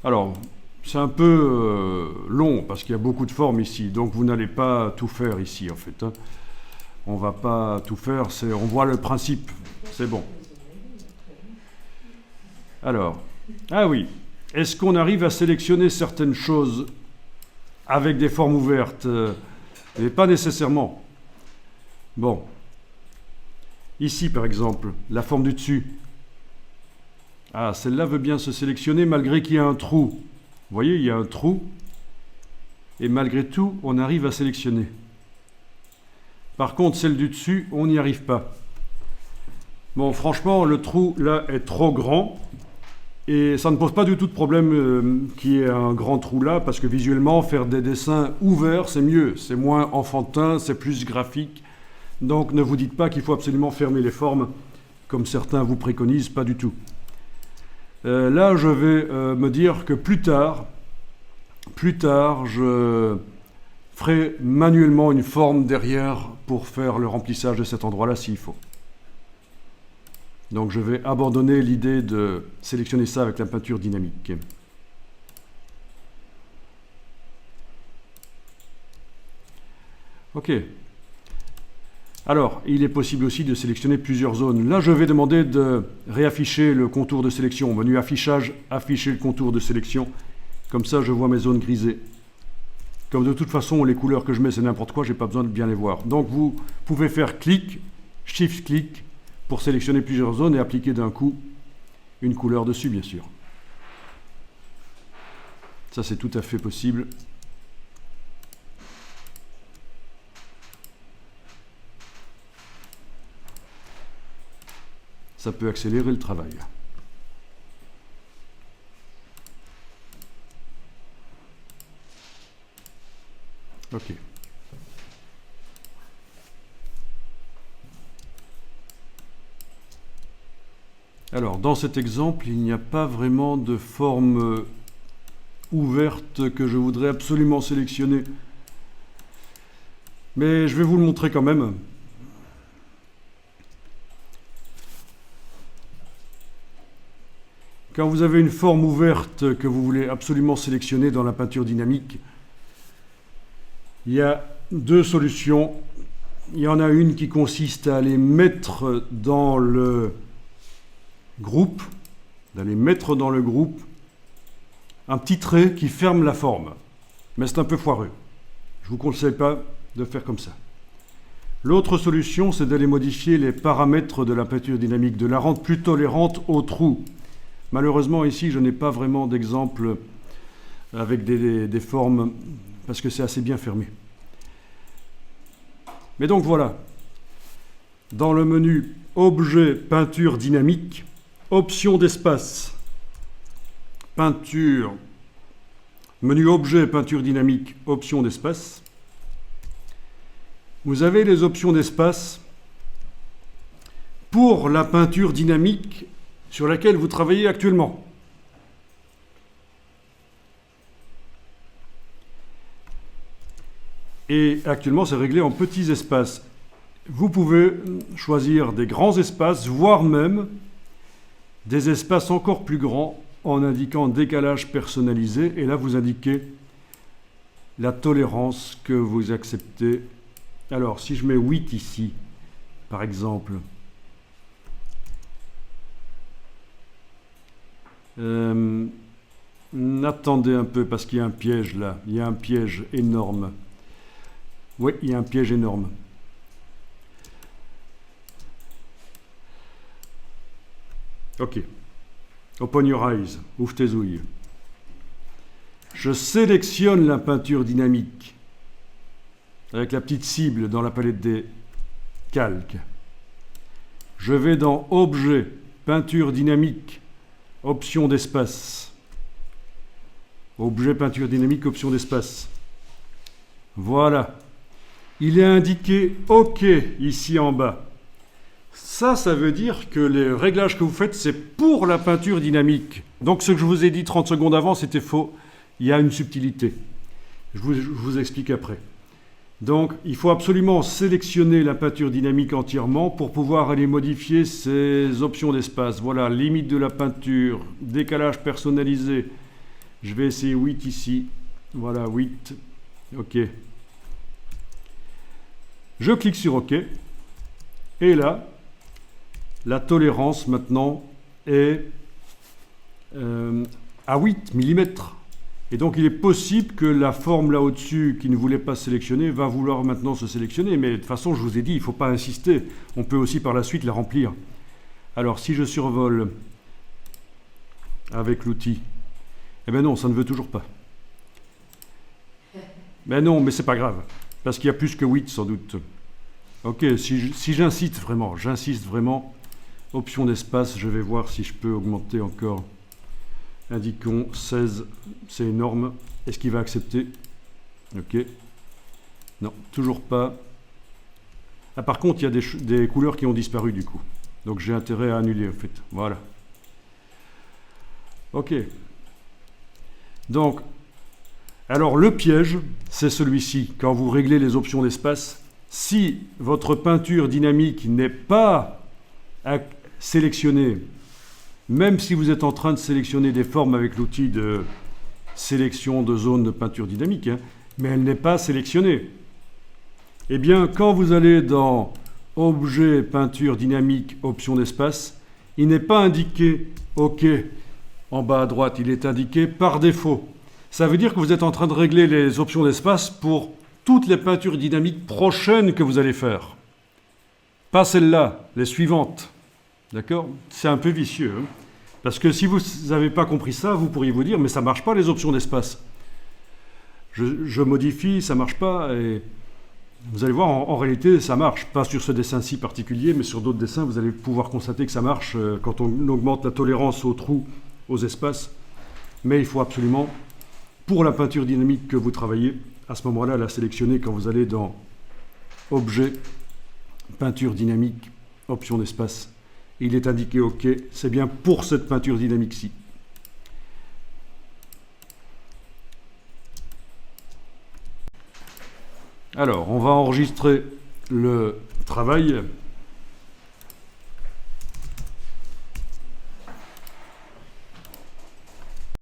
Alors, c'est un peu long parce qu'il y a beaucoup de formes ici, donc vous n'allez pas tout faire ici en fait, hein. On va pas tout faire, on voit le principe, c'est bon. Alors, ah oui, est-ce qu'on arrive à sélectionner certaines choses avec des formes ouvertes mais pas nécessairement. Bon, ici par exemple, la forme du dessus. Ah, celle-là veut bien se sélectionner malgré qu'il y a un trou. Vous voyez, il y a un trou, et malgré tout, on arrive à sélectionner. Par contre, celle du dessus, on n'y arrive pas. Bon, franchement, le trou, là, est trop grand, et ça ne pose pas du tout de problème qu'il y ait un grand trou là, parce que visuellement, faire des dessins ouverts, c'est mieux. C'est moins enfantin, c'est plus graphique. Donc, ne vous dites pas qu'il faut absolument fermer les formes, comme certains vous préconisent, pas du tout. Là, je vais me dire que plus tard, je ferai manuellement une forme derrière pour faire le remplissage de cet endroit-là s'il faut. Donc je vais abandonner l'idée de sélectionner ça avec la peinture dynamique. Ok. Alors, il est possible aussi de sélectionner plusieurs zones. Là, je vais demander de réafficher le contour de sélection. Menu affichage, afficher le contour de sélection. Comme ça, je vois mes zones grisées. Comme de toute façon, les couleurs que je mets, c'est n'importe quoi, je n'ai pas besoin de bien les voir. Donc, vous pouvez faire clic, shift-clic, pour sélectionner plusieurs zones et appliquer d'un coup une couleur dessus, bien sûr. Ça, c'est tout à fait possible. Ça peut accélérer le travail. Ok. Alors, dans cet exemple, il n'y a pas vraiment de forme ouverte que je voudrais absolument sélectionner. Mais je vais vous le montrer quand même. Quand vous avez une forme ouverte que vous voulez absolument sélectionner dans la peinture dynamique, il y a deux solutions. Il y en a une qui consiste à les mettre dans le groupe, un petit trait qui ferme la forme. Mais c'est un peu foireux. Je ne vous conseille pas de faire comme ça. L'autre solution, c'est d'aller modifier les paramètres de la peinture dynamique, de la rendre plus tolérante aux trous. Malheureusement, ici, je n'ai pas vraiment d'exemple avec des formes, parce que c'est assez bien fermé. Mais donc voilà, dans le menu Objet, peinture dynamique, option d'espace, peinture, menu Objet, peinture dynamique, option d'espace, vous avez les options d'espace pour la peinture dynamique sur laquelle vous travaillez actuellement. Et actuellement, c'est réglé en petits espaces. Vous pouvez choisir des grands espaces, voire même des espaces encore plus grands en indiquant décalage personnalisé. Et là, vous indiquez la tolérance que vous acceptez. Alors, si je mets 8 ici, par exemple, attendez un peu parce qu'il y a un piège là, il y a un piège énorme. Oui, il y a un piège énorme. Ok. Open your eyes, ouvre tes ouilles. Je sélectionne la peinture dynamique avec la petite cible dans la palette des calques. Je vais dans Objet, peinture dynamique, option d'espace. Objet, peinture dynamique, option d'espace. Voilà. Il est indiqué OK ici en bas. Ça veut dire que les réglages que vous faites, c'est pour la peinture dynamique. Donc ce que je vous ai dit 30 secondes avant, c'était faux. Il y a une subtilité. Je vous explique après. Donc il faut absolument sélectionner la peinture dynamique entièrement pour pouvoir aller modifier ces options d'espace. Voilà, limite de la peinture, décalage personnalisé, Je vais essayer 8 ici. Voilà, 8. OK. Je clique sur OK. Et là, la tolérance maintenant est à 8 mm. Et donc il est possible que la forme là au-dessus qui ne voulait pas se sélectionner va vouloir maintenant se sélectionner. Mais de toute façon, je vous ai dit, il ne faut pas insister. On peut aussi par la suite la remplir. Alors si je survole avec l'outil, eh bien non, ça ne veut toujours pas. Mais non, mais c'est pas grave. Parce qu'il y a plus que 8 sans doute. Ok, si j'insiste vraiment, option d'espace, je vais voir si je peux augmenter encore. Indiquons 16, c'est énorme. Est-ce qu'il va accepter? Ok. Non, toujours pas. Ah, par contre, il y a des couleurs qui ont disparu du coup. Donc j'ai intérêt à annuler en fait. Voilà. Ok. Donc, alors le piège, c'est celui-ci. Quand vous réglez les options d'espace, si votre peinture dynamique n'est pas sélectionnée, même si vous êtes en train de sélectionner des formes avec l'outil de sélection de zone de peinture dynamique, hein, mais elle n'est pas sélectionnée, eh bien, quand vous allez dans Objet, peinture dynamique, option d'espace, il n'est pas indiqué OK en bas à droite, il est indiqué par défaut. Ça veut dire que vous êtes en train de régler les options d'espace pour toutes les peintures dynamiques prochaines que vous allez faire. Pas celles-là, les suivantes. D'accord? C'est un peu vicieux. Hein, parce que si vous n'avez pas compris ça, vous pourriez vous dire, mais ça ne marche pas les options d'espace. Je modifie, ça ne marche pas. Et vous allez voir, en réalité, ça marche. Pas sur ce dessin-ci particulier, mais sur d'autres dessins, vous allez pouvoir constater que ça marche quand on augmente la tolérance aux trous, aux espaces. Mais il faut absolument, pour la peinture dynamique que vous travaillez, à ce moment-là, la sélectionner quand vous allez dans Objet, peinture dynamique, option d'espace. Il est indiqué OK, c'est bien pour cette peinture dynamique-ci. Alors, on va enregistrer le travail.